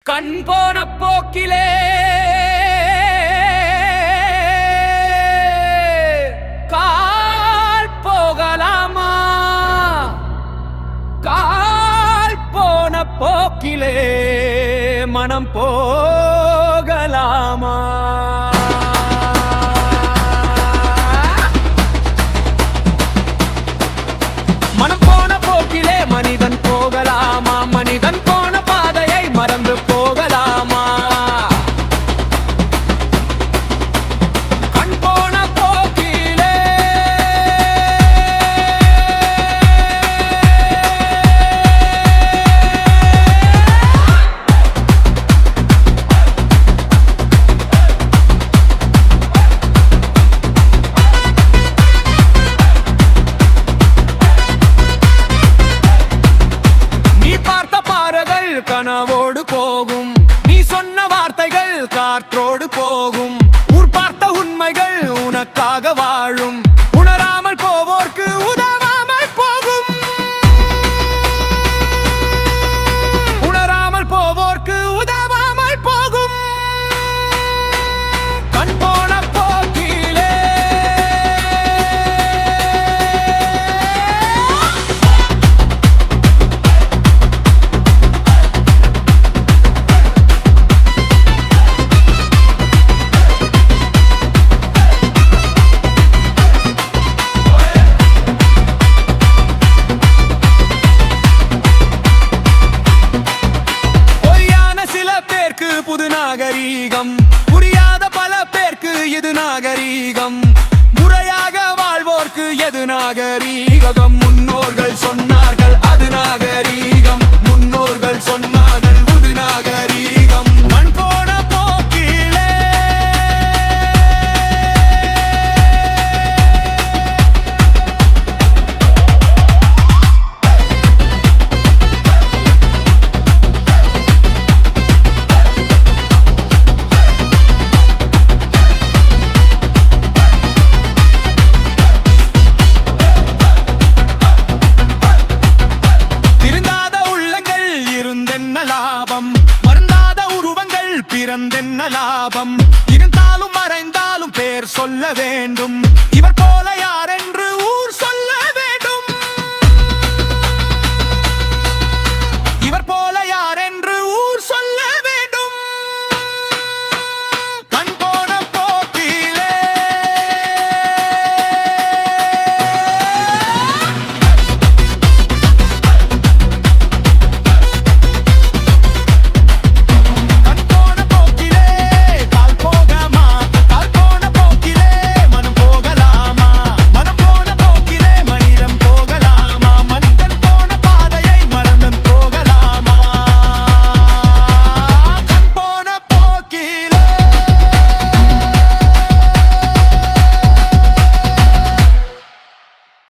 கண் போன போக்கிலே கால் போகலாமா? கால் போன போக்கிலே மனம் போகலாமா? மனம் போன போக்கிலே மனிதன் போகலாமா? மனிதன் போன பாதையை மறந்து போகலாமா? கண் போன போக்கிலே கனவோடு போகும், நீ சொன்ன வார்த்தைகள் காற்றோடு போகும். ஊர் பார்த்த உண்மைகள் உனக்காக வாழும், உணராமல் போவோர்க்கு உதவாமல் போகும். உணராமல் போவோர்க்கு உதவாமல் போகும். கண் போன போக்கிலே புது நாகரீகம், புரியாத பல பேருக்கு இது நாகரீகம். முறையாக வாழ்வோர்க்கு எது நாகரீகம்? முன்னோர்கள் சொன்னார்கள் அது நாகரீகம். முன்னோர்கள் சொன்னார்கள் புது நாகரீகம். மண் போன போக்கிலே லாபம், மறந்தாத உருவங்கள் பிறந்தென்ன லாபம்? இருந்தாலும் மறைந்தாலும் பேர் சொல்ல வேண்டும்.